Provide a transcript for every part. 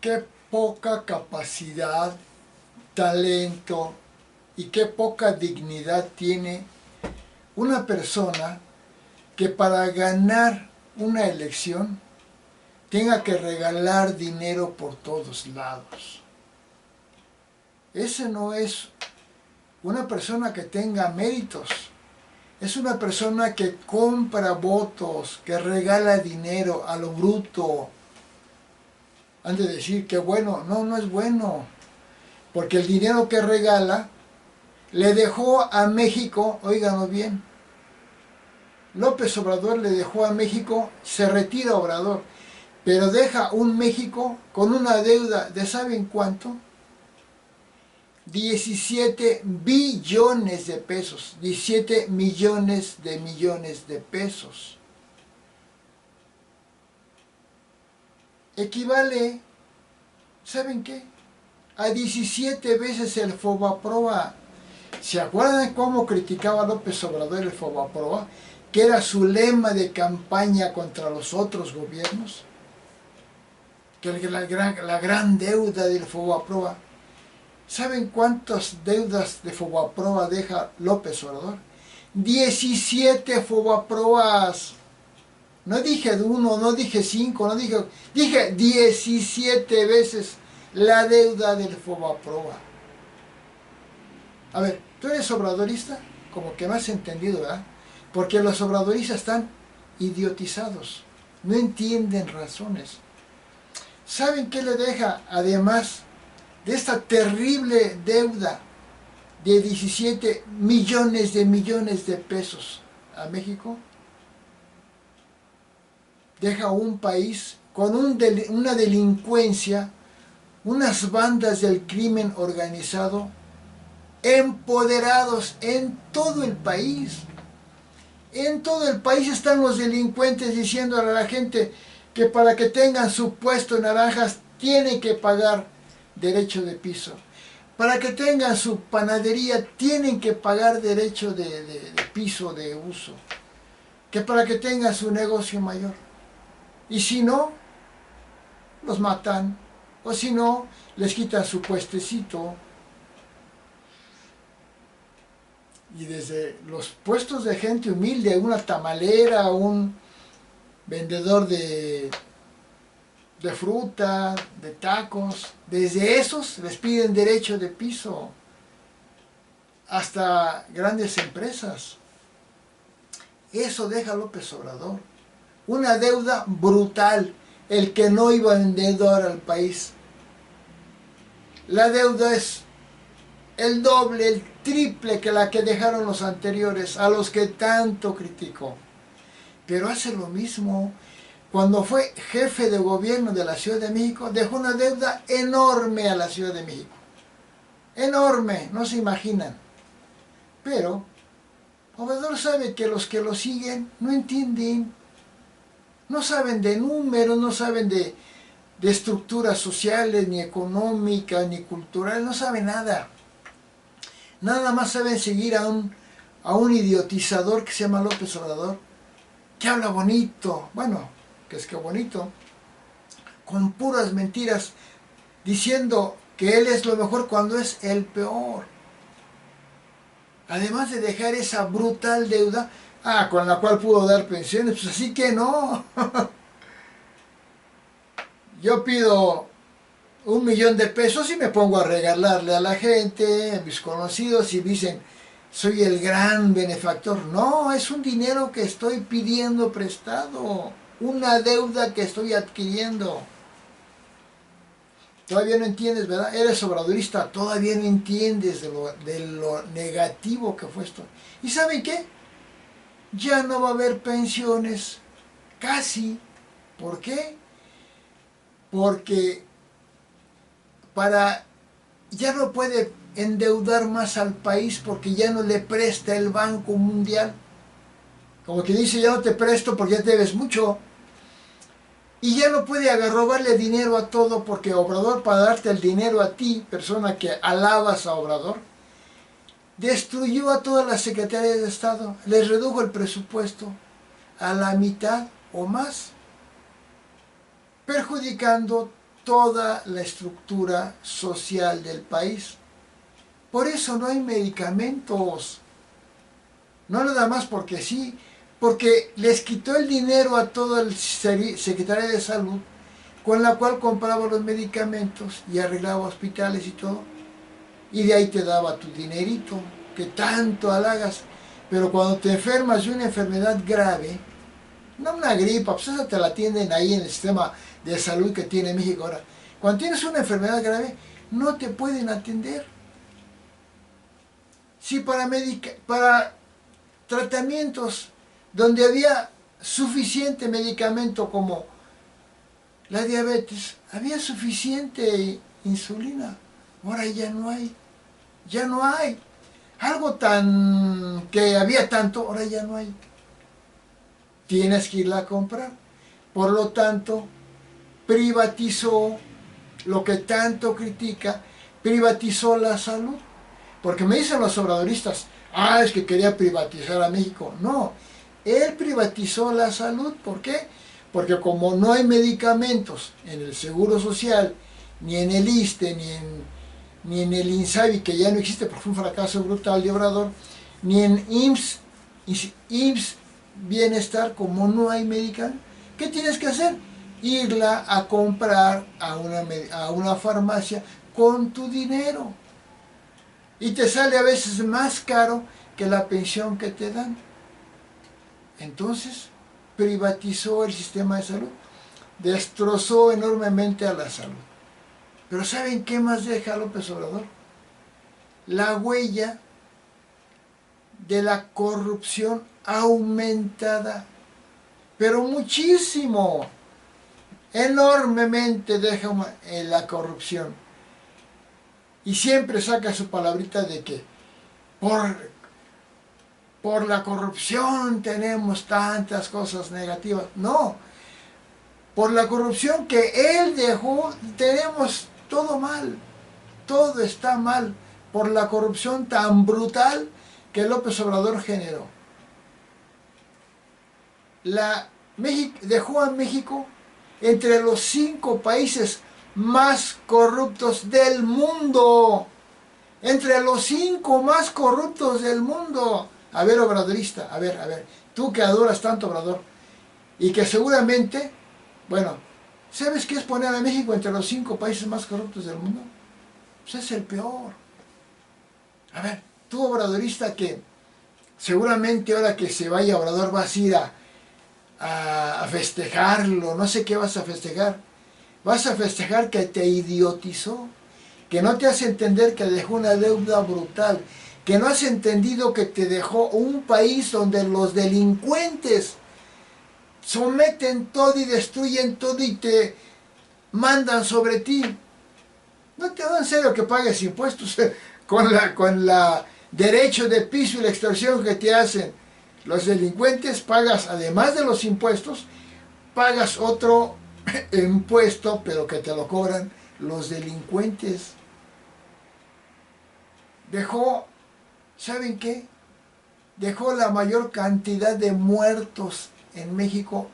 Qué poca capacidad, talento y qué poca dignidad tiene una persona que para ganar una elección tenga que regalar dinero por todos lados. Ese no es una persona que tenga méritos. Es una persona que compra votos, que regala dinero a lo bruto. Han de decir que bueno, no, no es bueno. Porque el dinero que regala le dejó a México, óiganlo bien, López Obrador le dejó a México, se retira Obrador, pero deja un México con una deuda de ¿saben cuánto? 17 billones de pesos, 17 millones de pesos. Equivale, ¿saben qué? A 17 veces el Fobaproa. ¿Se acuerdan cómo criticaba López Obrador el Fobaproa? Que era su lema de campaña contra los otros gobiernos. Que la gran deuda del Fobaproa. ¿Saben cuántas deudas de Fobaproa deja López Obrador? 17 Fobaproas. No dije uno, no dije 5, no dije 17 veces la deuda del Fobaproa. A ver, ¿tú eres obradorista? Como que me has entendido, ¿verdad? Porque los obradoristas están idiotizados, no entienden razones. ¿Saben qué le deja, además de esta terrible deuda de 17 millones de pesos a México? Deja un país con una delincuencia, unas bandas del crimen organizado empoderados en todo el país. En todo el país están los delincuentes diciendo a la gente que para que tengan su puesto en naranjas tienen que pagar derecho de piso. Para que tengan su panadería tienen que pagar derecho de piso de uso. Que para que tengan su negocio mayor. Y si no, los matan. O si no, les quitan su puestecito. Y desde los puestos de gente humilde, una tamalera, un vendedor de fruta, de tacos, desde esos les piden derecho de piso, hasta grandes empresas. Eso deja López Obrador. Una deuda brutal, el que no iba a endeudar al país. La deuda es el doble, el triple que la que dejaron los anteriores, a los que tanto criticó. Pero hace lo mismo. Cuando fue jefe de gobierno de la Ciudad de México, dejó una deuda enorme a la Ciudad de México. Enorme, no se imaginan. Pero Obrador sabe que los que lo siguen no entienden. No saben de números, no saben de estructuras sociales, ni económicas, ni culturales, no saben nada. Nada más saben seguir a un idiotizador que se llama López Obrador, que habla bonito, bueno, que es que bonito, con puras mentiras, diciendo que él es lo mejor cuando es el peor. Además de dejar esa brutal deuda, con la cual pudo dar pensiones, pues así que no. Yo pido 1,000,000 de pesos y me pongo a regalarle a la gente, a mis conocidos, y dicen, soy el gran benefactor. No, es un dinero que estoy pidiendo prestado, una deuda que estoy adquiriendo. Todavía no entiendes, ¿verdad? Eres obradorista, todavía no entiendes de lo negativo que fue esto. ¿Y saben qué? Ya no va a haber pensiones, casi. ¿Por qué? Porque ya no puede endeudar más al país porque ya no le presta el Banco Mundial. Como que dice, ya no te presto porque ya te debes mucho. Y ya no puede robarle dinero a todo porque Obrador, para darte el dinero a ti, persona que alabas a Obrador, destruyó a todas las secretarías de Estado, les redujo el presupuesto a la mitad o más, perjudicando toda la estructura social del país. Por eso no hay medicamentos. No nada más porque sí, porque les quitó el dinero a todo el Secretaría de Salud, con la cual compraba los medicamentos y arreglaba hospitales y todo. Y de ahí te daba tu dinerito, que tanto halagas. Pero cuando te enfermas de una enfermedad grave, no una gripa, pues esa te la atienden ahí en el sistema de salud que tiene México ahora. Cuando tienes una enfermedad grave, no te pueden atender. Si para tratamientos donde había suficiente medicamento como la diabetes, había suficiente insulina, ahora ya no hay, ya no hay. Algo tan que había tanto, ahora ya no hay. Tienes que irla a comprar. Por lo tanto, privatizó lo que tanto critica, privatizó la salud. Porque me dicen los obradoristas, es que quería privatizar a México. No, él privatizó la salud. ¿Por qué? Porque como no hay medicamentos en el Seguro Social, ni en el ISSSTE, ni en el INSABI, que ya no existe porque fue un fracaso brutal de Obrador, ni en IMSS Bienestar, como no hay medicamentos, ¿qué tienes que hacer? Irla a comprar a una farmacia con tu dinero. Y te sale a veces más caro que la pensión que te dan. Entonces, privatizó el sistema de salud, destrozó enormemente a la salud. Pero ¿saben qué más deja López Obrador? La huella de la corrupción aumentada, pero muchísimo, enormemente deja la corrupción. Y siempre saca su palabrita de que por la corrupción tenemos tantas cosas negativas. No, por la corrupción que él dejó tenemos todo mal, todo está mal, por la corrupción tan brutal que López Obrador generó. Dejó a México entre los 5 países más corruptos del mundo. Entre los 5 más corruptos del mundo. A ver, obradorista, a ver, tú que adoras tanto a Obrador y que seguramente, bueno, ¿sabes qué es poner a México entre los 5 países más corruptos del mundo? Pues es el peor. A ver, tú obradorista que seguramente ahora que se vaya Obrador vas a ir a festejarlo, no sé qué vas a festejar. Vas a festejar que te idiotizó, que no te hace entender que dejó una deuda brutal, que no has entendido que te dejó un país donde los delincuentes someten todo y destruyen todo y te mandan sobre ti. No te da en serio que pagues impuestos con la derecho de piso y la extorsión que te hacen los delincuentes. Pagas, además de los impuestos, pagas otro impuesto, pero que te lo cobran los delincuentes. Dejó, ¿saben qué? Dejó la mayor cantidad de muertos en México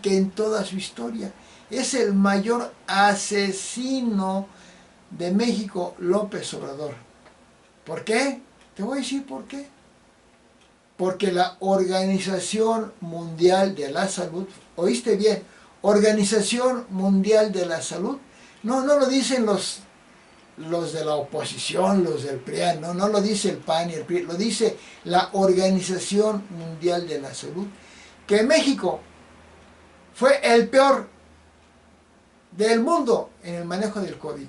que en toda su historia. Es el mayor asesino de México, López Obrador. ¿Por qué? Te voy a decir por qué. Porque la Organización Mundial de la Salud, ¿oíste bien? Organización Mundial de la Salud, no lo dicen los de la oposición, los del PRI, no lo dice el PAN y el PRI, lo dice la Organización Mundial de la Salud, que México fue el peor del mundo en el manejo del COVID.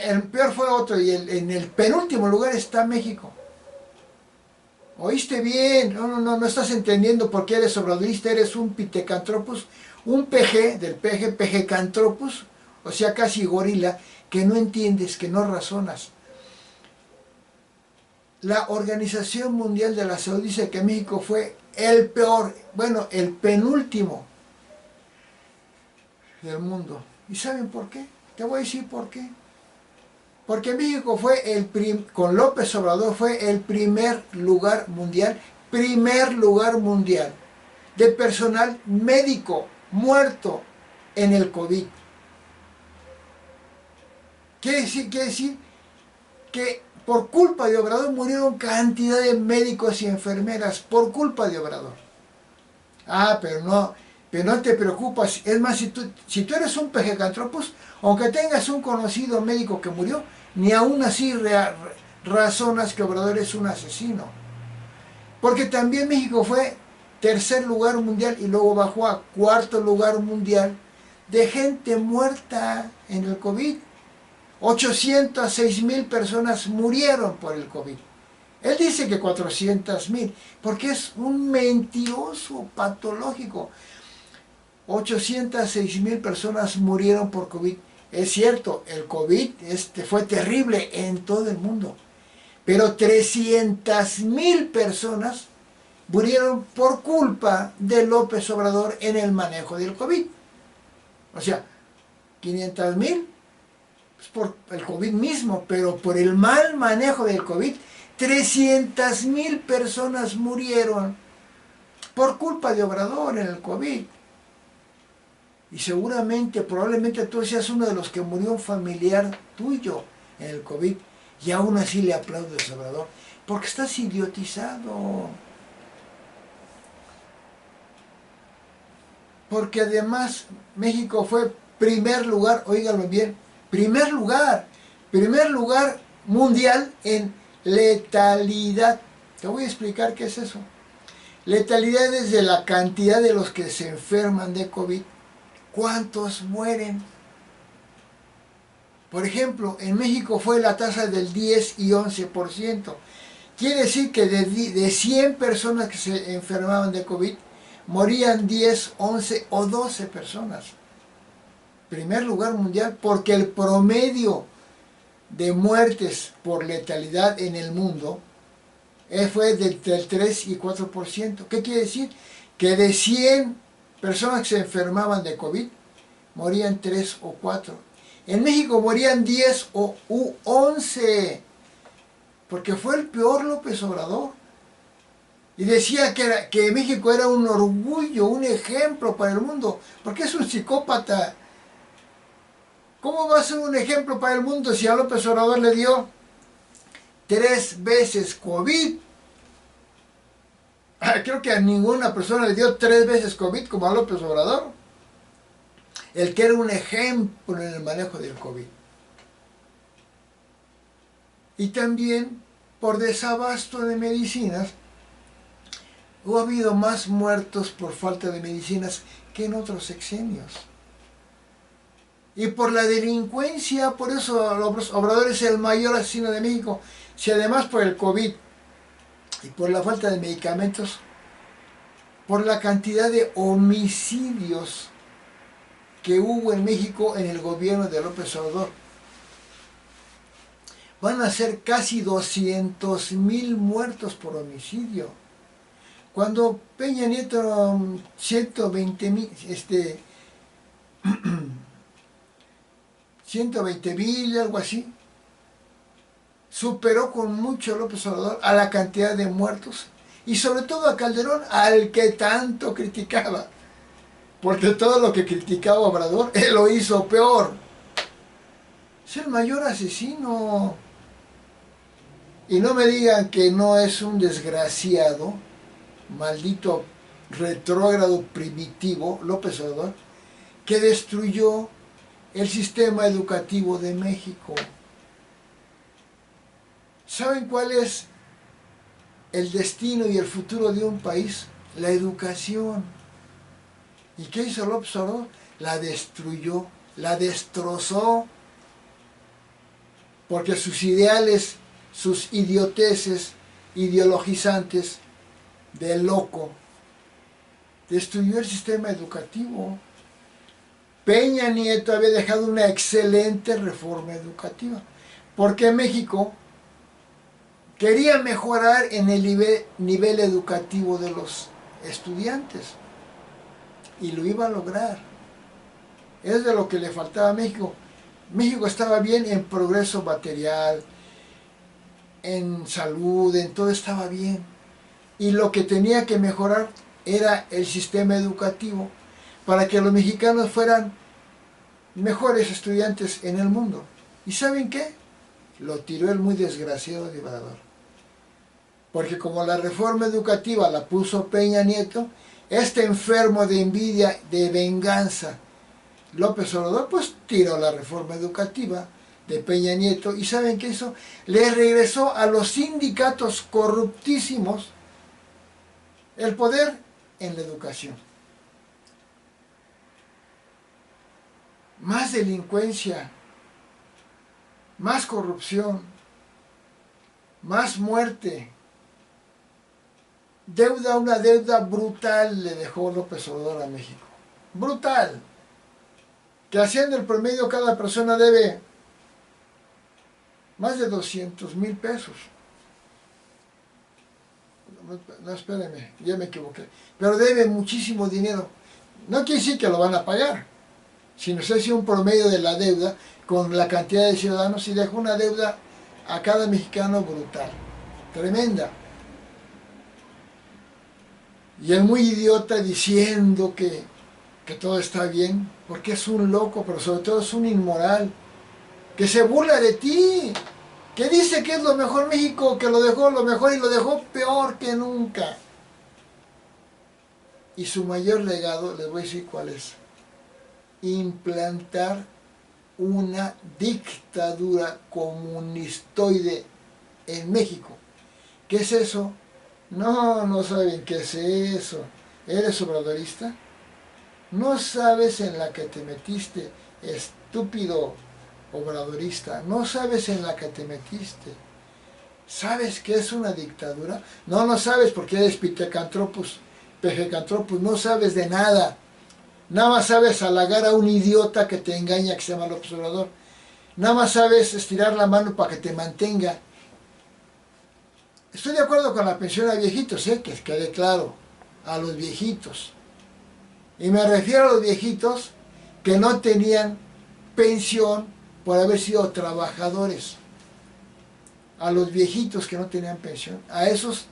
El peor fue otro y en el penúltimo lugar está México. ¿Oíste bien? No estás entendiendo por qué eres obradorista, eres un pitecantropus, un PG, del PG, PG-cantropus, o sea, casi gorila, que no entiendes, que no razonas. La Organización Mundial de la Salud dice que México fue el peor, bueno, el penúltimo del mundo. ¿Y saben por qué? Te voy a decir por qué. Porque México fue con López Obrador fue el primer lugar mundial de personal médico muerto en el COVID. Quiere decir que por culpa de Obrador murieron cantidad de médicos y enfermeras, por culpa de Obrador. Ah, pero no te preocupas. Es más, si tú eres un pejecantropus, aunque tengas un conocido médico que murió, ni aún así razonas que Obrador es un asesino. Porque también México fue tercer lugar mundial y luego bajó a cuarto lugar mundial de gente muerta en el COVID. 806,000 personas murieron por el COVID. Él dice que 400,000, porque es un mentiroso patológico. 806,000 personas murieron por COVID. Es cierto, el COVID fue terrible en todo el mundo, pero 300,000 personas murieron por culpa de López Obrador en el manejo del COVID. O sea, 500,000 por el COVID mismo, pero por el mal manejo del COVID, 300,000 personas murieron por culpa de Obrador en el COVID. Y seguramente, probablemente tú seas uno de los que murió un familiar tuyo en el COVID y aún así le aplaudes a Obrador, porque estás idiotizado. Porque además México fue primer lugar, óigalo bien, primer lugar mundial en letalidad. Te voy a explicar qué es eso. Letalidad es de la cantidad de los que se enferman de COVID. ¿Cuántos mueren? Por ejemplo, en México fue la tasa del 10 y 11%. Quiere decir que de 100 personas que se enfermaban de COVID, morían 10, 11 o 12 personas. Primer lugar mundial, porque el promedio de muertes por letalidad en el mundo fue del 3 y 4%. ¿Qué quiere decir? Que de 100 personas que se enfermaban de COVID, morían 3 o 4. En México morían 10 o 11, porque fue el peor López Obrador. Y decía que México era un orgullo, un ejemplo para el mundo, porque es un psicópata. ¿Cómo va a ser un ejemplo para el mundo si a López Obrador le dio 3 veces COVID? Creo que a ninguna persona le dio 3 veces COVID como a López Obrador. El que era un ejemplo en el manejo del COVID. Y también por desabasto de medicinas, ha habido más muertos por falta de medicinas que en otros sexenios. Y por la delincuencia, por eso Obrador es el mayor asesino de México. Si además por el COVID y por la falta de medicamentos, por la cantidad de homicidios que hubo en México en el gobierno de López Obrador. Van a ser casi 200,000 muertos por homicidio. Cuando Peña Nieto 120,000, 120,000, algo así, superó con mucho López Obrador a la cantidad de muertos y sobre todo a Calderón, al que tanto criticaba, porque todo lo que criticaba Obrador, él lo hizo peor. Es el mayor asesino. Y no me digan que no es un desgraciado, maldito retrógrado primitivo, López Obrador, que destruyó el sistema educativo de México. ¿Saben cuál es el destino y el futuro de un país? La educación. ¿Y qué hizo López Obrador? La destruyó, la destrozó, porque sus ideales, sus idioteces ideologizantes de loco, destruyó el sistema educativo. Peña Nieto había dejado una excelente reforma educativa, porque México quería mejorar en el nivel educativo de los estudiantes, y lo iba a lograr. Es de lo que le faltaba a México. México estaba bien en progreso material, en salud, en todo estaba bien. Y lo que tenía que mejorar era el sistema educativo, para que los mexicanos fueran mejores estudiantes en el mundo. ¿Y saben qué? Lo tiró el muy desgraciado de Obrador. Porque como la reforma educativa la puso Peña Nieto, este enfermo de envidia, de venganza, López Obrador, pues tiró la reforma educativa de Peña Nieto. ¿Y saben qué hizo? Le regresó a los sindicatos corruptísimos el poder en la educación. Más delincuencia, más corrupción, más muerte, una deuda brutal le dejó López Obrador a México. Brutal. Que haciendo el promedio cada persona debe más de 200,000 pesos. No, espérenme, ya me equivoqué. Pero debe muchísimo dinero. No quiere decir que lo van a pagar, sino se hace un promedio de la deuda con la cantidad de ciudadanos y deja una deuda a cada mexicano brutal, tremenda. Y el muy idiota diciendo que todo está bien, porque es un loco, pero sobre todo es un inmoral, que se burla de ti, que dice que es lo mejor México, que lo dejó lo mejor y lo dejó peor que nunca. Y su mayor legado, les voy a decir cuál es: implantar una dictadura comunistoide en México. ¿Qué es eso? No saben qué es eso. ¿Eres obradorista? No sabes en la que te metiste, estúpido obradorista. No sabes en la que te metiste. ¿Sabes qué es una dictadura? No sabes porque eres Pejecantropus. No sabes de nada. Nada más sabes halagar a un idiota que te engaña, que se llama López Obrador. Nada más sabes estirar la mano para que te mantenga. Estoy de acuerdo con la pensión a viejitos, que quede claro, a los viejitos. Y me refiero a los viejitos que no tenían pensión por haber sido trabajadores. A los viejitos que no tenían pensión. A esos,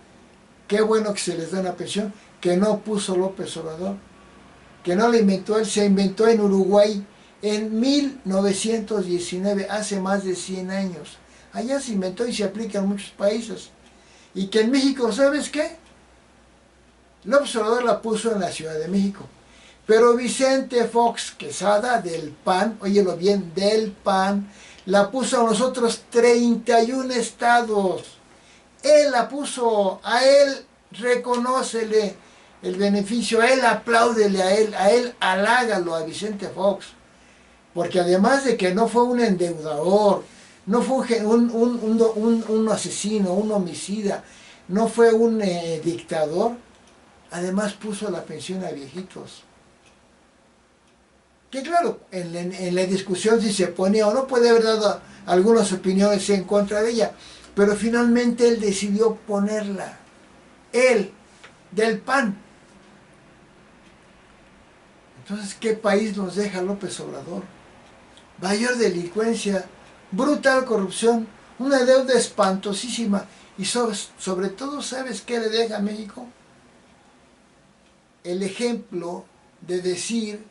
qué bueno que se les da una pensión que no puso López Obrador. Que no la inventó él, se inventó en Uruguay en 1919, hace más de 100 años. Allá se inventó y se aplica en muchos países. Y que en México, ¿sabes qué? López Obrador la puso en la Ciudad de México. Pero Vicente Fox Quesada del PAN, óyelo bien, del PAN, la puso en los otros 31 estados. Él la puso, a él reconócele el beneficio, a él apláudele, a él halágalo a Vicente Fox. Porque además de que no fue un endeudador, no fue un asesino, un homicida, no fue un dictador, además puso la pensión a viejitos. Que claro, en la discusión si se ponía o no, puede haber dado algunas opiniones en contra de ella, pero finalmente él decidió ponerla. Él, del PAN. Entonces, ¿qué país nos deja López Obrador? Mayor delincuencia, brutal corrupción, una deuda espantosísima y sobre todo, ¿sabes qué le deja a México? El ejemplo de decir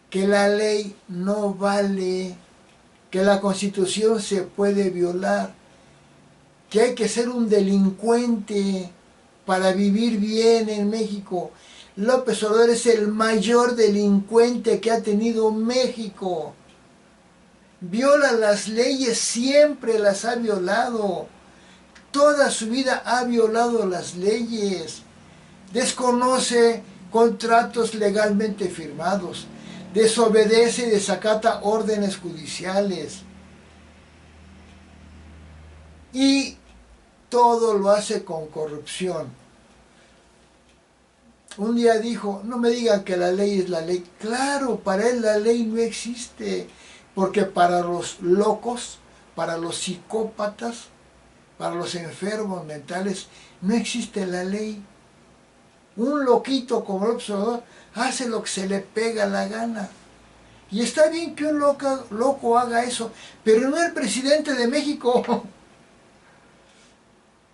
que la ley no vale, que la Constitución se puede violar, que hay que ser un delincuente para vivir bien en México. López Obrador es el mayor delincuente que ha tenido México. Viola las leyes, siempre las ha violado. Toda su vida ha violado las leyes. Desconoce contratos legalmente firmados. Desobedece y desacata órdenes judiciales. Y todo lo hace con corrupción. Un día dijo, no me digan que la ley es la ley. Claro, para él la ley no existe. Porque para los locos, para los psicópatas, para los enfermos mentales, no existe la ley. Un loquito como López Obrador hace lo que se le pega la gana. Y está bien que un loco haga eso, pero no el presidente de México.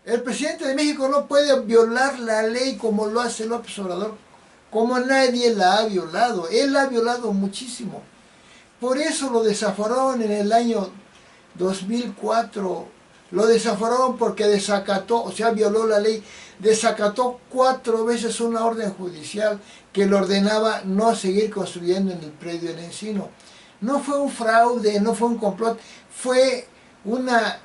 El presidente de México no puede violar la ley como lo hace López Obrador, como nadie la ha violado. Él la ha violado muchísimo. Por eso lo desaforaron en el año 2004. Lo desaforaron porque desacató, o sea, violó la ley, desacató 4 veces una orden judicial que le ordenaba no seguir construyendo en el predio del Encino. No fue un fraude, no fue un complot, fue una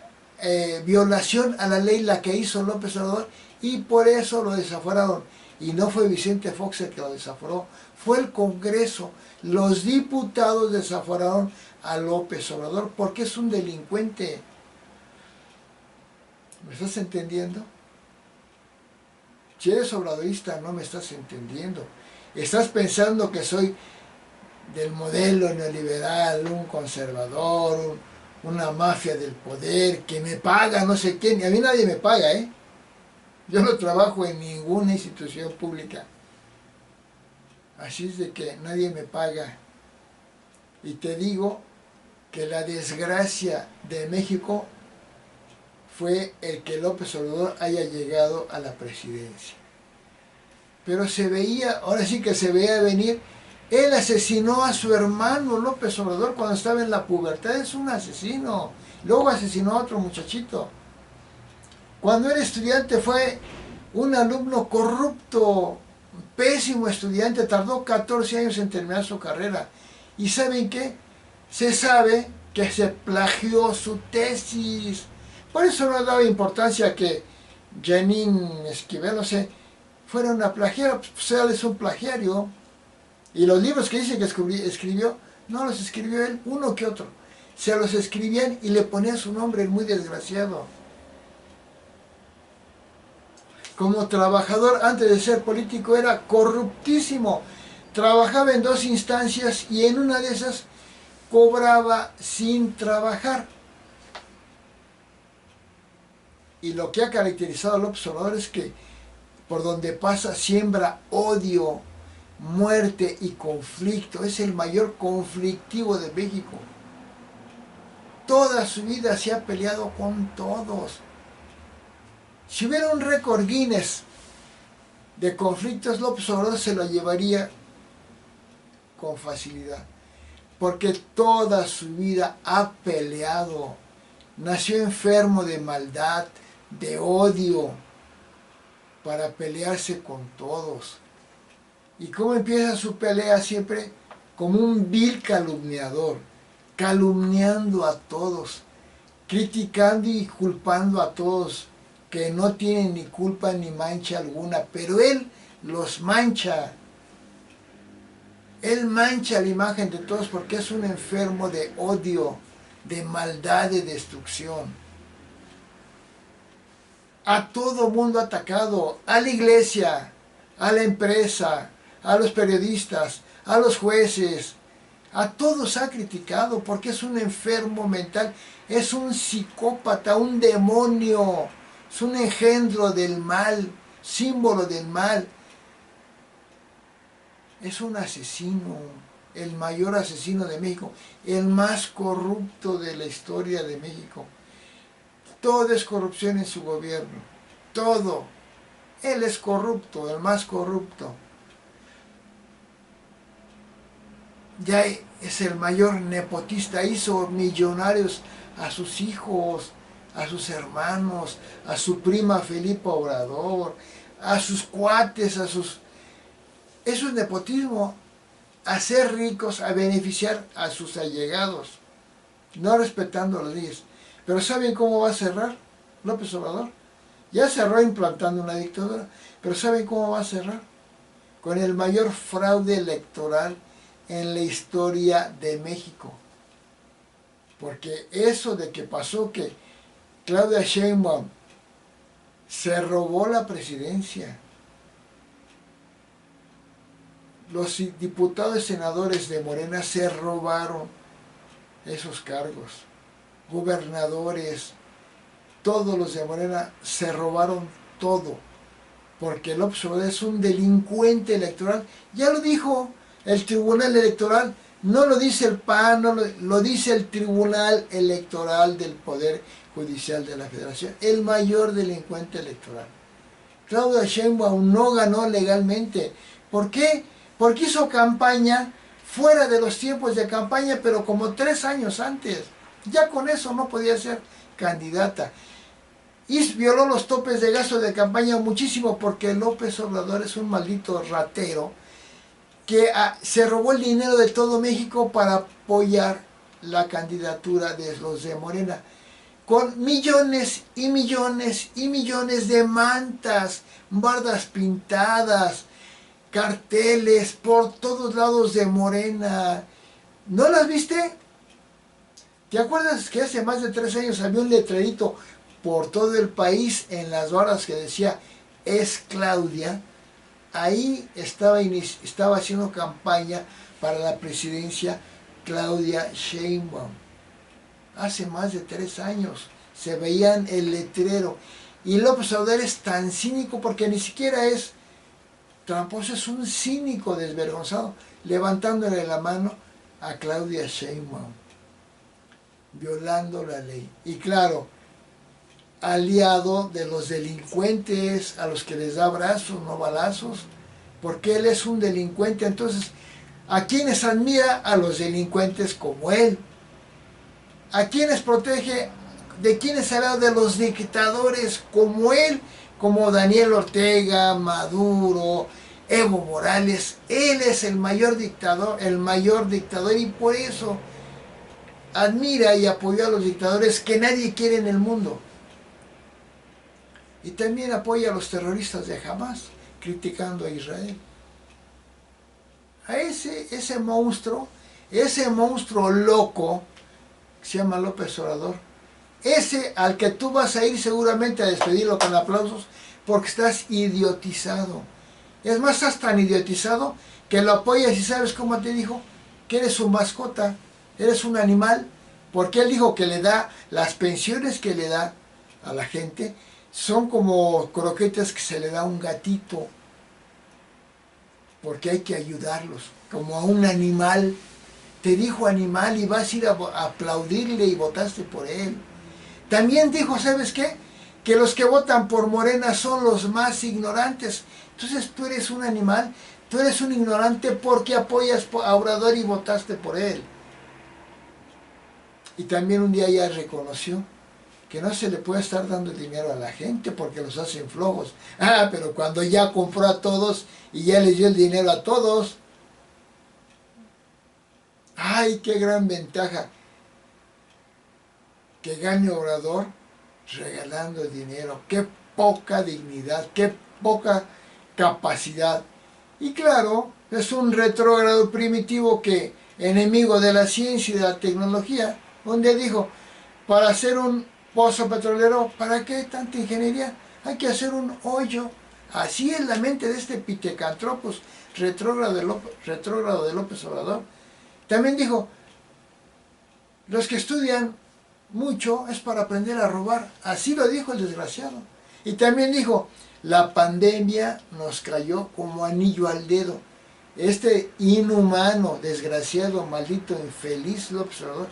violación a la ley la que hizo López Obrador, y por eso lo desaforaron. Y no fue Vicente Fox el que lo desaforó, fue el Congreso. Los diputados desaforaron a López Obrador porque es un delincuente. ¿Me estás entendiendo? Si eres obradorista, no me estás entendiendo. Estás pensando que soy del modelo neoliberal, un conservador, una mafia del poder, que me paga no sé quién. A mí nadie me paga, ¿eh? Yo no trabajo en ninguna institución pública. Así es de que nadie me paga. Y te digo que la desgracia de México fue el que López Obrador haya llegado a la presidencia. Pero se veía, ahora sí que se veía venir. Él asesinó a su hermano López Obrador cuando estaba en la pubertad. Es un asesino. Luego asesinó a otro muchachito. Cuando era estudiante fue un alumno corrupto, pésimo estudiante. Tardó 14 años en terminar su carrera. ¿Y saben qué? Se sabe que se plagió su tesis. Por eso no daba importancia que Janine Esquivel, no sé, fuera una plagiaria. Pues él es un plagiario. Y los libros que dice que escribió, no los escribió él, uno que otro. Se los escribían y le ponían su nombre, el muy desgraciado. Como trabajador, antes de ser político, era corruptísimo. Trabajaba en 2 instancias y en una de esas cobraba sin trabajar. Y lo que ha caracterizado a López Obrador es que por donde pasa siembra odio, muerte y conflicto. Es el mayor conflictivo de México. Toda su vida se ha peleado con todos. Si hubiera un récord Guinness de conflictos, López Obrador se lo llevaría con facilidad. Porque toda su vida ha peleado. Nació enfermo de maldad, de odio, para pelearse con todos. ¿Y cómo empieza su pelea? Siempre como un vil calumniador, calumniando a todos, criticando y culpando a todos, que no tienen ni culpa ni mancha alguna, pero él los mancha. Él mancha la imagen de todos porque es un enfermo de odio, de maldad, de destrucción. A todo mundo ha atacado, a la iglesia, a la empresa, a los periodistas, a los jueces, a todos ha criticado porque es un enfermo mental, es un psicópata, un demonio, es un engendro del mal, símbolo del mal. Es un asesino, el mayor asesino de México, el más corrupto de la historia de México. Todo es corrupción en su gobierno, todo. Él es corrupto, el más corrupto. Ya es el mayor nepotista, hizo millonarios a sus hijos, a sus hermanos, a su prima Felipa Obrador, a sus cuates, a sus... Eso es nepotismo, hacer ricos, a beneficiar a sus allegados, no respetando las leyes. Pero ¿saben cómo va a cerrar López Obrador? Ya cerró implantando una dictadura, pero ¿saben cómo va a cerrar? Con el mayor fraude electoral en la historia de México. Porque eso de que pasó que Claudia Sheinbaum se robó la presidencia, los diputados y senadores de Morena se robaron esos cargos, gobernadores, todos los de Morena se robaron todo, porque López Obrador es un delincuente electoral. Ya lo dijo el Tribunal Electoral, no lo dice el PAN, no lo dice el Tribunal Electoral del Poder Judicial de la Federación, el mayor delincuente electoral. Claudia Sheinbaum no ganó legalmente. ¿Por qué? Porque hizo campaña fuera de los tiempos de campaña, pero como 3 años antes. Ya con eso no podía ser candidata. Y violó los topes de gasto de campaña muchísimo porque López Obrador es un maldito ratero que se robó el dinero de todo México para apoyar la candidatura de los de Morena, con millones y millones y millones de mantas, bardas pintadas, carteles por todos lados de Morena. ¿No las viste? ¿Te acuerdas que hace más de 3 años había un letrerito por todo el país en las barras que decía "Es Claudia"? Ahí estaba haciendo campaña para la presidencia Claudia Sheinbaum. Hace más de 3 años se veían el letrero. Y López Obrador es tan cínico porque ni siquiera es tramposo, es un cínico desvergonzado, levantándole la mano a Claudia Sheinbaum, violando la ley. Y claro, aliado de los delincuentes a los que les da abrazos, no balazos, porque él es un delincuente. Entonces, ¿a quienes admira? A los delincuentes como él. ¿A quienes protege? ¿De quiénes habla? De los dictadores como él, como Daniel Ortega, Maduro, Evo Morales. Él es el mayor dictador, y por eso admira y apoya a los dictadores que nadie quiere en el mundo. Y también apoya a los terroristas de Hamas, criticando a Israel. A ese monstruo loco, que se llama López Obrador, ese al que tú vas a ir seguramente a despedirlo con aplausos, porque estás idiotizado. Es más, estás tan idiotizado que lo apoyas y sabes cómo te dijo, que eres su mascota, eres un animal, porque él dijo que le da, las pensiones que le da a la gente, son como croquetas que se le da a un gatito, porque hay que ayudarlos, como a un animal. Te dijo animal y vas a ir a aplaudirle y votaste por él. También dijo, ¿sabes qué? Que los que votan por Morena son los más ignorantes. Entonces tú eres un animal, tú eres un ignorante porque apoyas a Obrador y votaste por él. Y también un día ya reconoció que no se le puede estar dando dinero a la gente porque los hacen flojos. Pero cuando ya compró a todos y ya les dio el dinero a todos, ¡ay, qué gran ventaja! Que gane Obrador regalando el dinero. ¡Qué poca dignidad! ¡Qué poca capacidad! Y claro, es un retrógrado primitivo que, enemigo de la ciencia y de la tecnología, donde dijo, para hacer un pozo petrolero, ¿para qué tanta ingeniería? Hay que hacer un hoyo. Así es la mente de este pitecantropos retrógrado de López Obrador. También dijo, los que estudian mucho es para aprender a robar. Así lo dijo el desgraciado. Y también dijo, la pandemia nos cayó como anillo al dedo. Este inhumano, desgraciado, maldito, infeliz López Obrador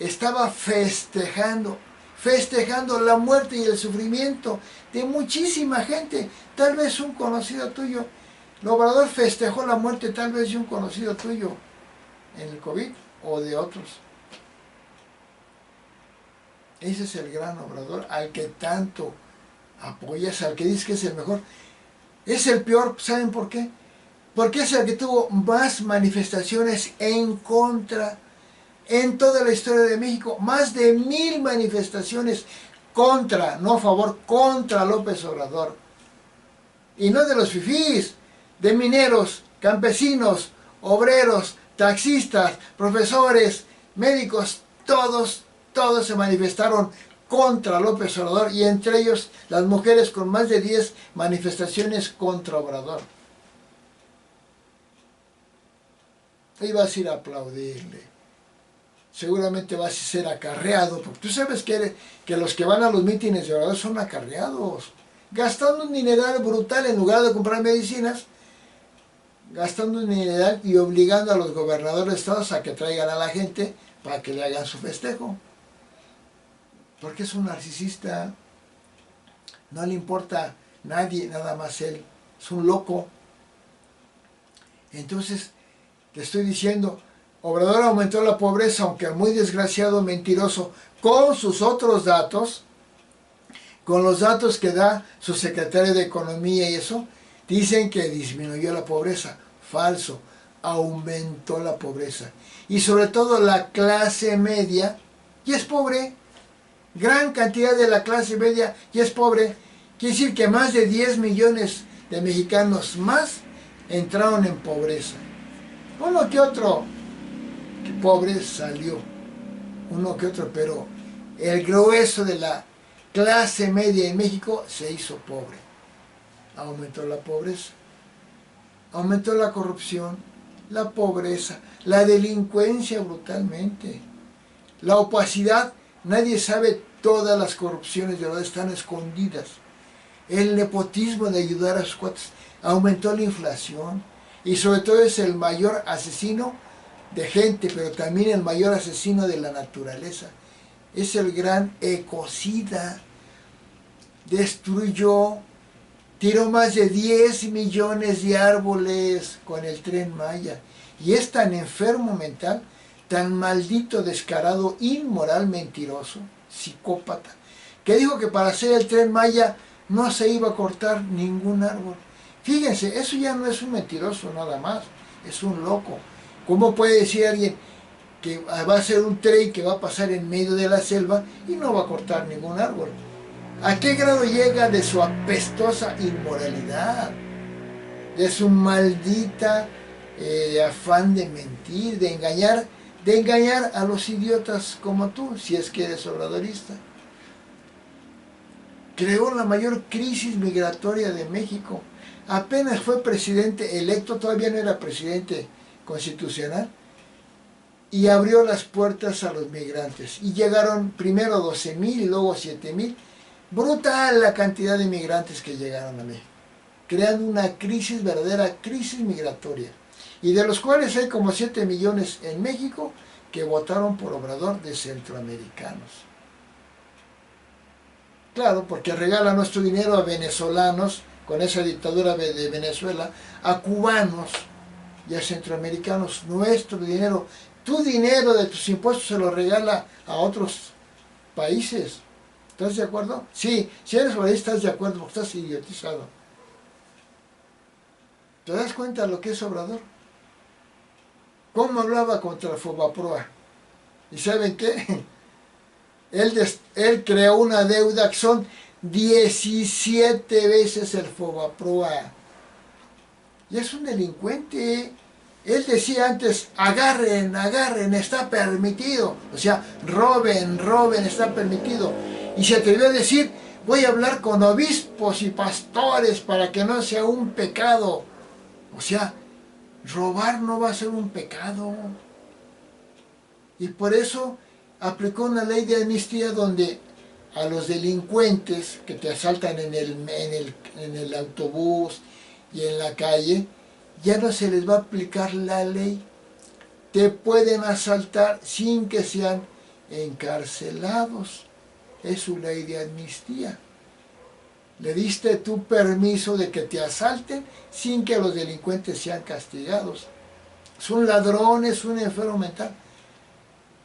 estaba festejando la muerte y el sufrimiento de muchísima gente. Tal vez un conocido tuyo. El Obrador festejó la muerte tal vez de un conocido tuyo en el COVID o de otros. Ese es el gran Obrador al que tanto apoyas, al que dices que es el mejor. Es el peor, ¿saben por qué? Porque es el que tuvo más manifestaciones en contra en toda la historia de México. Más de 1000 manifestaciones contra, no a favor, contra López Obrador. Y no de los fifís, de mineros, campesinos, obreros, taxistas, profesores, médicos, todos se manifestaron contra López Obrador, y entre ellos las mujeres con más de 10 manifestaciones contra Obrador. Y vas a ir a aplaudirle. Seguramente vas a ser acarreado, porque tú sabes que los que van a los mítines de Obrador son acarreados, gastando un dineral brutal en lugar de comprar medicinas, gastando un dineral y obligando a los gobernadores de estados a que traigan a la gente para que le hagan su festejo. Porque es un narcisista, no le importa nadie, nada más él, es un loco. Entonces, Le estoy diciendo, Obrador aumentó la pobreza, aunque muy desgraciado, mentiroso, con sus otros datos, con los datos que da su secretario de Economía y eso, dicen que disminuyó la pobreza. Falso, aumentó la pobreza. Y sobre todo la clase media ya es pobre. Gran cantidad de la clase media ya es pobre. Quiere decir que más de 10 millones de mexicanos más entraron en pobreza. Uno que otro que pobre salió. Uno que otro, pero el grueso de la clase media en México se hizo pobre. Aumentó la pobreza. Aumentó la corrupción, la pobreza, la delincuencia brutalmente. La opacidad, nadie sabe todas las corrupciones, de verdad están escondidas. El nepotismo de ayudar a sus cuates aumentó la inflación y sobre todo es el mayor asesino de gente, pero también el mayor asesino de la naturaleza. Es el gran ecocida. Destruyó, tiró más de 10 millones de árboles con el Tren Maya. Y es tan enfermo mental, tan maldito, descarado, inmoral, mentiroso, psicópata, que dijo que para hacer el Tren Maya no se iba a cortar ningún árbol. Fíjense, eso ya no es un mentiroso nada más, es un loco. ¿Cómo puede decir alguien que va a ser un tren que va a pasar en medio de la selva y no va a cortar ningún árbol? ¿A qué grado llega de su apestosa inmoralidad? De su maldita afán de mentir, de engañar a los idiotas como tú, si es que eres obradorista. Creó la mayor crisis migratoria de México. Apenas fue presidente electo, todavía no era presidente constitucional, y abrió las puertas a los migrantes. Y llegaron primero 12,000 y luego 7,000. Brutal la cantidad de migrantes que llegaron a México, creando una crisis, verdadera crisis migratoria. Y de los cuales hay como 7 millones en México que votaron por Obrador, de centroamericanos. Claro, porque regala nuestro dinero a venezolanos, con esa dictadura de Venezuela, a cubanos y a centroamericanos. Nuestro dinero, tu dinero de tus impuestos se lo regala a otros países. ¿Estás de acuerdo? Sí, si eres obradorista estás de acuerdo, porque estás idiotizado. ¿Te das cuenta de lo que es Obrador? ¿Cómo hablaba contra Fobaproa? ¿Y saben qué? Él creó una deuda que son 17 veces el Fobaproa. Y es un delincuente. Él decía antes, agarren, agarren, está permitido. O sea, roben, roben, está permitido. Y se atrevió a decir, voy a hablar con obispos y pastores para que no sea un pecado. O sea, robar no va a ser un pecado. Y por eso aplicó una ley de amnistía donde a los delincuentes que te asaltan en el autobús y en la calle, ya no se les va a aplicar la ley. Te pueden asaltar sin que sean encarcelados. Es su ley de amnistía. Le diste tu permiso de que te asalten sin que los delincuentes sean castigados. Es un ladrón, es un enfermo mental.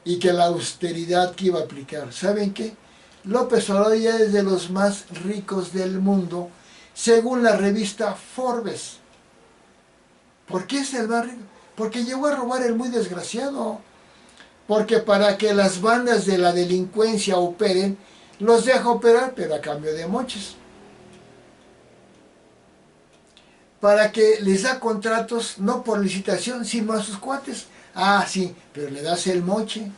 Y que la austeridad que iba a aplicar. ¿Saben qué? López Obrador ya es de los más ricos del mundo, según la revista Forbes. ¿Por qué es el más rico? Porque llegó a robar el muy desgraciado. Porque para que las bandas de la delincuencia operen, los deja operar, pero a cambio de moches. Para que les da contratos, no por licitación, sino a sus cuates. Ah, sí, pero le das el moche.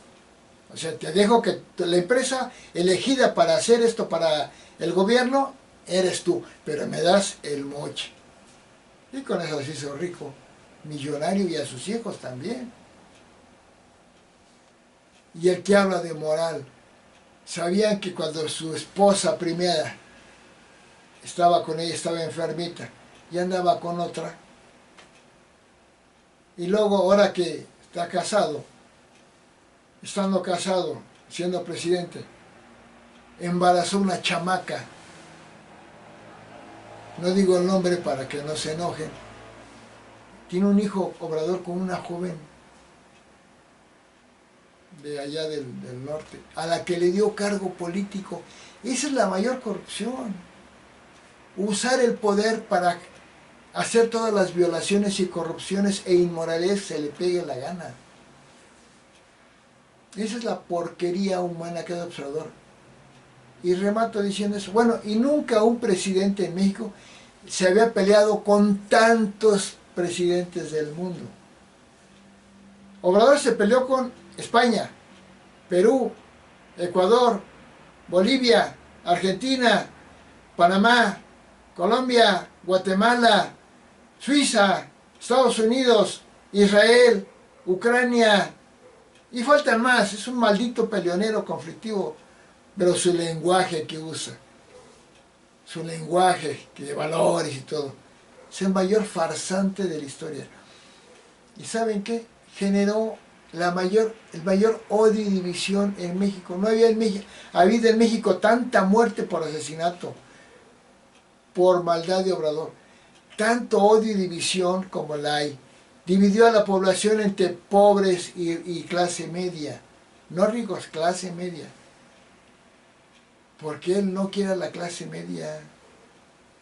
O sea, te dejo que la empresa elegida para hacer esto para el gobierno, eres tú, pero me das el moche. Y con eso se hizo rico, millonario, y a sus hijos también. Y el que habla de moral, ¿sabían que cuando su esposa primera estaba con ella, estaba enfermita, y andaba con otra? Y luego, ahora que está casado, estando casado, siendo presidente, embarazó una chamaca. No digo el nombre para que no se enojen. tiene un hijo Obrador con una joven de allá del norte, a la que le dio cargo político. Esa es la mayor corrupción. Usar el poder para hacer todas las violaciones y corrupciones e inmoralidades que se le pegue la gana. Esa es la porquería humana que es el observador. Y remato diciendo eso. Bueno, y nunca un presidente en México se había peleado con tantos presidentes del mundo. Obrador se peleó con España, Perú, Ecuador, Bolivia, Argentina, Panamá, Colombia, Guatemala, Suiza, Estados Unidos, Israel, Ucrania, y faltan más. Es un maldito peleonero conflictivo, pero su lenguaje que usa, su lenguaje de valores y todo, es el mayor farsante de la historia. ¿Y saben qué? Generó el mayor odio y división en México. No había habido en México tanta muerte por asesinato, por maldad de Obrador. Tanto odio y división como la hay. Dividió a la población entre pobres y clase media. No ricos, clase media. Porque él no quiere a la clase media.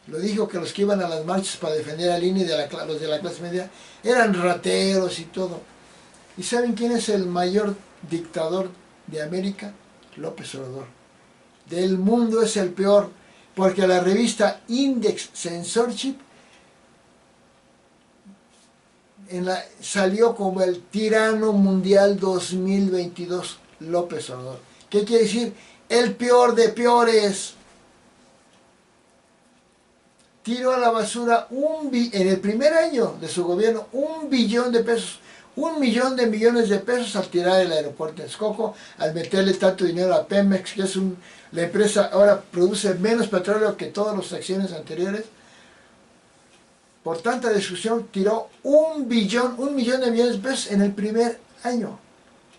Lo dijo que los que iban a las marchas para defender al INE, los de la clase media, eran rateros y todo. ¿Y saben quién es el mayor dictador de América? López Obrador. Del mundo es el peor, porque la revista Index Censorship salió como el tirano mundial 2022, López Obrador. ¿Qué quiere decir? El peor de peores. Tiró a la basura en el primer año de su gobierno $1 billón de pesos. 1 millón de millones de pesos al tirar el aeropuerto de Texcoco, al meterle tanto dinero a Pemex, que es la empresa ahora produce menos petróleo que todas las acciones anteriores. Por tanta destrucción tiró 1 millón de millones de pesos en el primer año.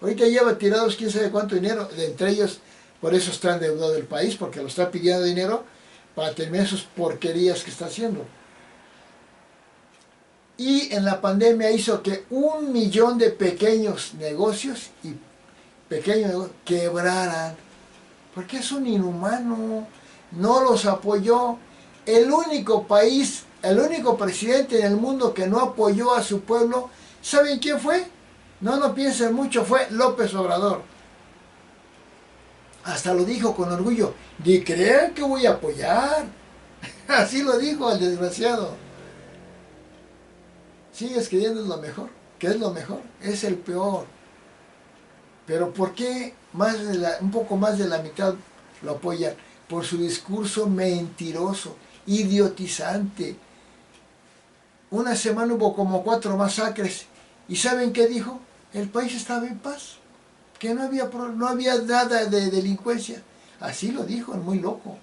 Ahorita lleva tirados quién sabe cuánto dinero, entre ellos, por eso está endeudado el país, porque lo está pidiendo dinero para terminar sus porquerías que está haciendo. Y en la pandemia hizo que 1 millón de pequeños negocios quebraran. Porque es un inhumano. No los apoyó. El único presidente en el mundo que no apoyó a su pueblo, ¿saben quién fue? No piensen mucho, fue López Obrador. Hasta lo dijo con orgullo. Ni crean que voy a apoyar. Así lo dijo el desgraciado. Sigues creyendo es lo mejor. ¿Qué es lo mejor? Es el peor. Pero ¿por qué un poco más de la mitad lo apoyan? Por su discurso mentiroso, idiotizante. Una semana hubo como 4 masacres. ¿Y saben qué dijo? El país estaba en paz. Que no había nada de delincuencia. Así lo dijo, es muy loco.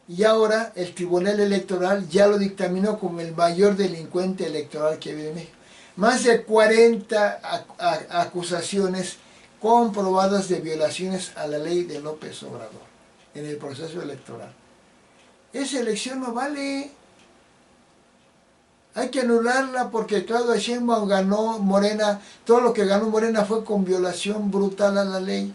Y ahora el Tribunal Electoral ya lo dictaminó como el mayor delincuente electoral que ha habido en México. Más de 40 acusaciones comprobadas de violaciones a la ley de López Obrador en el proceso electoral. Esa elección no vale. Hay que anularla porque Claudia Sheinbaum ganó Morena. Todo lo que ganó Morena fue con violación brutal a la ley.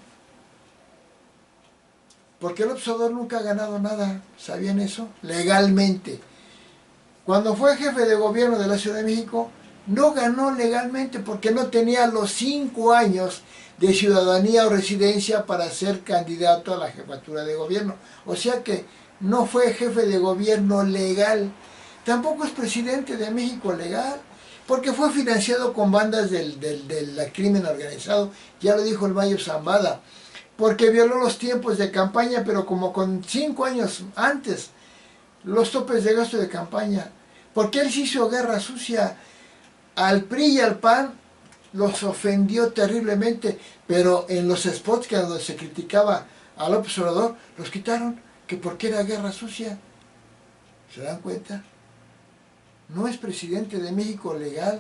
Porque el observador nunca ha ganado nada, ¿sabían eso? Legalmente. Cuando fue jefe de gobierno de la Ciudad de México, no ganó legalmente porque no tenía los 5 años de ciudadanía o residencia para ser candidato a la jefatura de gobierno. O sea que no fue jefe de gobierno legal. Tampoco es presidente de México legal, porque fue financiado con bandas del crimen organizado, ya lo dijo el Mayo Zambada. Porque violó los tiempos de campaña, pero como con 5 años antes, los topes de gasto de campaña. Porque él se hizo guerra sucia al PRI y al PAN, los ofendió terriblemente, pero en los spots que donde se criticaba a López Obrador, los quitaron, que porque era guerra sucia. ¿Se dan cuenta? No es presidente de México legal,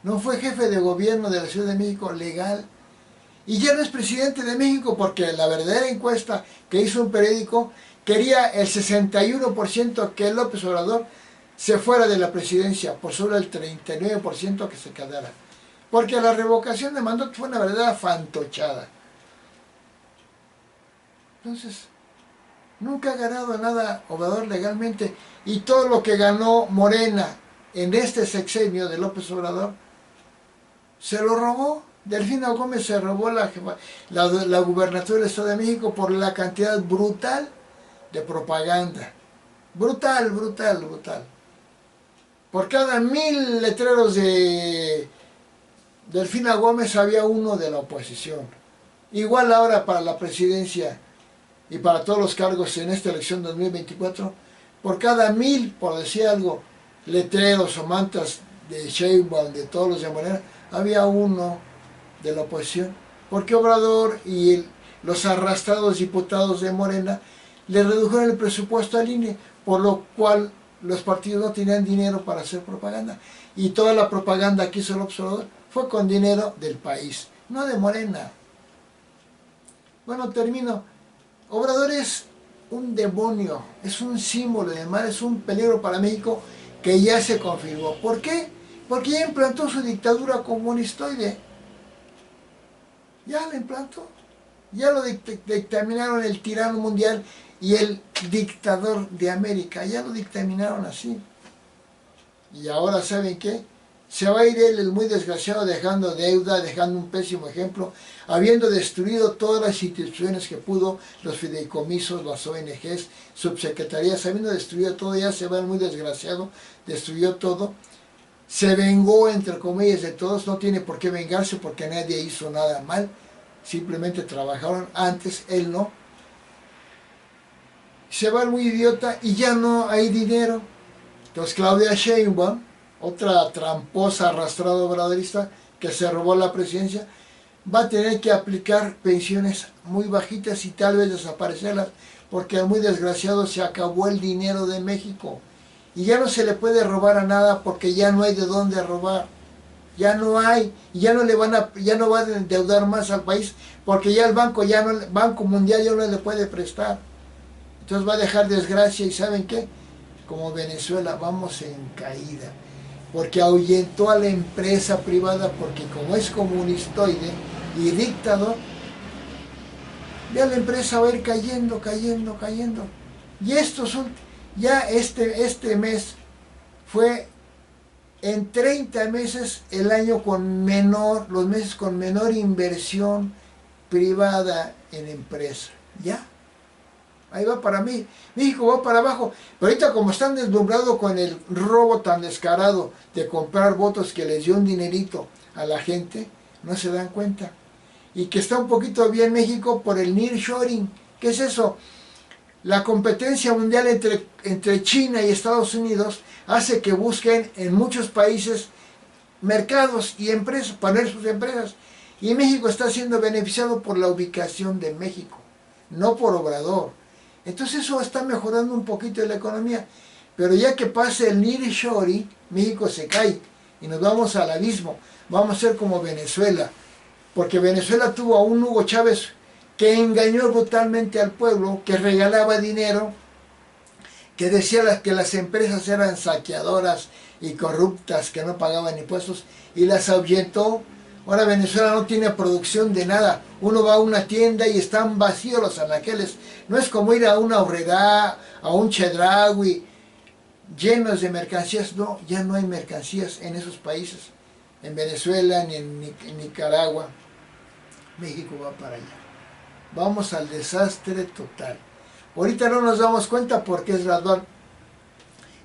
no fue jefe de gobierno de la Ciudad de México legal. Y ya no es presidente de México porque la verdadera encuesta que hizo un periódico quería el 61% que López Obrador se fuera de la presidencia por solo el 39% que se quedara. Porque la revocación de mandato fue una verdadera fantochada. Entonces, nunca ha ganado nada Obrador legalmente. Y todo lo que ganó Morena en este sexenio de López Obrador, se lo robó. Delfina Gómez se robó la gubernatura del Estado de México por la cantidad brutal de propaganda. Brutal, brutal, brutal. Por cada 1000 letreros de Delfina Gómez había uno de la oposición. Igual ahora para la presidencia y para todos los cargos en esta elección 2024, por cada 1000, por decir algo, letreros o mantas de Sheinbaum, de todos los de Morena, había uno de la oposición. Porque Obrador y los arrastrados diputados de Morena le redujeron el presupuesto al INE, por lo cual los partidos no tenían dinero para hacer propaganda. Y toda la propaganda que hizo el Obrador fue con dinero del país, no de Morena. Bueno, termino. Obrador es un demonio, es un símbolo de mal, es un peligro para México que ya se confirmó. ¿Por qué? Porque ya implantó su dictadura comunistoide. Ya la implantó. Ya lo dictaminaron el tirano mundial y el dictador de América. Ya lo dictaminaron así. Y ahora, ¿saben qué? Se va a ir él, el muy desgraciado, dejando deuda, dejando un pésimo ejemplo, habiendo destruido todas las instituciones que pudo, los fideicomisos, las ONGs, subsecretarías, habiendo destruido todo, ya se va el muy desgraciado, destruyó todo, se vengó, entre comillas, de todos, no tiene por qué vengarse porque nadie hizo nada mal, simplemente trabajaron antes, él no. Se va el muy idiota y ya no hay dinero. Entonces Claudia Sheinbaum, otra tramposa arrastrada obradorista que se robó la presidencia, va a tener que aplicar pensiones muy bajitas y tal vez desaparecerlas, porque muy desgraciado se acabó el dinero de México y ya no se le puede robar a nada porque ya no hay de dónde robar, ya no hay, y ya no va a endeudar más al país porque ya el Banco Mundial ya no le puede prestar. Entonces va a dejar desgracia y ¿saben qué? Como Venezuela vamos en caída, porque ahuyentó a la empresa privada, porque como es comunistoide y dictador, ya la empresa va a ir cayendo, cayendo, cayendo. Y este mes fue en 30 meses el año los meses con menor inversión privada en empresa. Ya. Ahí va para mí, México va para abajo. Pero ahorita como están deslumbrados con el robo tan descarado de comprar votos que les dio un dinerito a la gente, no se dan cuenta. Y que está un poquito bien México por el nearshoring. ¿Qué es eso? La competencia mundial entre China y Estados Unidos hace que busquen en muchos países mercados y empresas, poner sus empresas. Y México está siendo beneficiado por la ubicación de México, no por Obrador. Entonces eso está mejorando un poquito la economía. Pero ya que pase el nearshoring, México se cae y nos vamos al abismo. Vamos a ser como Venezuela. Porque Venezuela tuvo a un Hugo Chávez que engañó brutalmente al pueblo, que regalaba dinero, que decía que las empresas eran saqueadoras y corruptas, que no pagaban impuestos, y las ahuyentó. Ahora Venezuela no tiene producción de nada. Uno va a una tienda y están vacíos los anaqueles. No es como ir a una Aurrerá, a un Chedraui, llenos de mercancías. No, ya no hay mercancías en esos países. En Venezuela ni en Nicaragua. México va para allá. Vamos al desastre total. Ahorita no nos damos cuenta porque es gradual.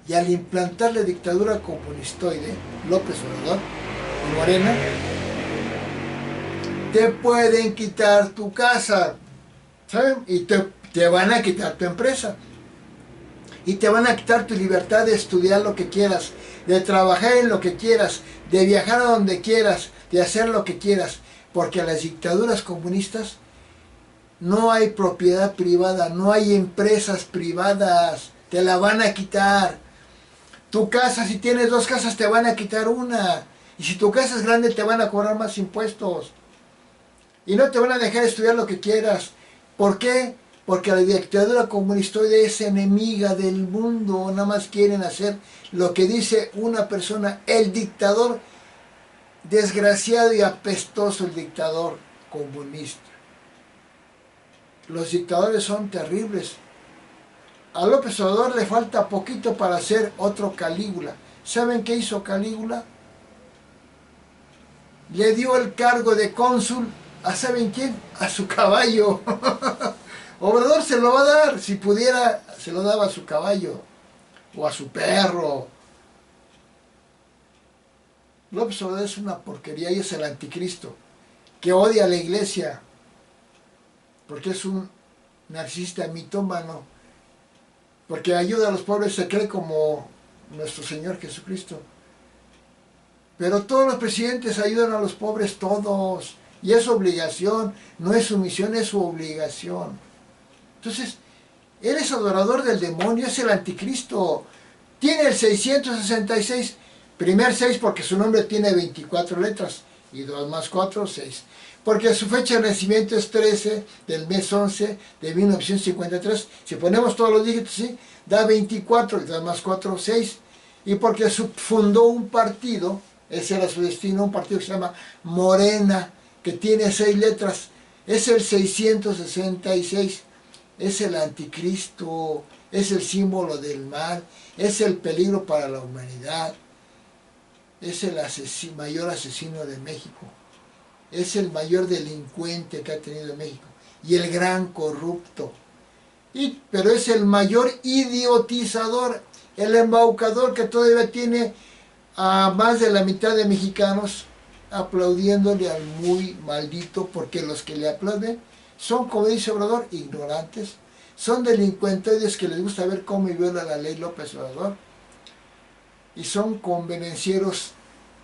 Y al implantar la dictadura comunistoide, López Obrador y Morena, te pueden quitar tu casa, ¿saben? Y te van a quitar tu empresa. Y te van a quitar tu libertad de estudiar lo que quieras, de trabajar en lo que quieras, de viajar a donde quieras, de hacer lo que quieras. Porque en las dictaduras comunistas no hay propiedad privada, no hay empresas privadas, te la van a quitar. Tu casa, si tienes 2 casas, te van a quitar una. Y si tu casa es grande, te van a cobrar más impuestos. Y no te van a dejar estudiar lo que quieras. ¿Por qué? porque la dictadura comunista es enemiga del mundo, nada más quieren hacer lo que dice una persona, el dictador desgraciado y apestoso, el dictador comunista. Los dictadores son terribles. A López Obrador le falta poquito para ser otro Calígula. ¿Saben qué hizo Calígula? Le dio el cargo de cónsul a ¿saben quién? A su caballo. Obrador se lo va a dar, si pudiera, se lo daba a su caballo o a su perro. López Obrador es una porquería y es el anticristo, que odia a la iglesia, porque es un narcisista mitómano, porque ayuda a los pobres, se cree como nuestro Señor Jesucristo. Pero todos los presidentes ayudan a los pobres, todos, y es obligación, no es sumisión, es su obligación. Entonces, él es adorador del demonio, es el anticristo. Tiene el 666, primer 6 porque su nombre tiene 24 letras, y 2 más 4, 6. Porque su fecha de nacimiento es 13 del mes 11 de 1953. Si ponemos todos los dígitos, ¿sí? Da 24, y 2 más 4, 6. Y porque fundó un partido, ese era su destino, un partido que se llama Morena, que tiene 6 letras, es el 666. Es el anticristo, es el símbolo del mal, es el peligro para la humanidad, es el mayor asesino de México, es el mayor delincuente que ha tenido México y el gran corrupto. Pero es el mayor idiotizador, el embaucador que todavía tiene a más de la mitad de mexicanos aplaudiéndole al muy maldito, porque los que le aplauden son, como dice Obrador, ignorantes, son delincuentes que les gusta ver cómo viola la ley López Obrador, y son convenencieros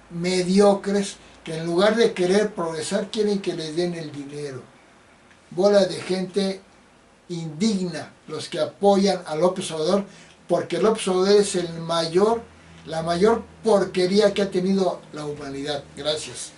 mediocres que en lugar de querer progresar quieren que les den el dinero. Bola de gente indigna los que apoyan a López Obrador, porque López Obrador es la mayor porquería que ha tenido la humanidad. Gracias.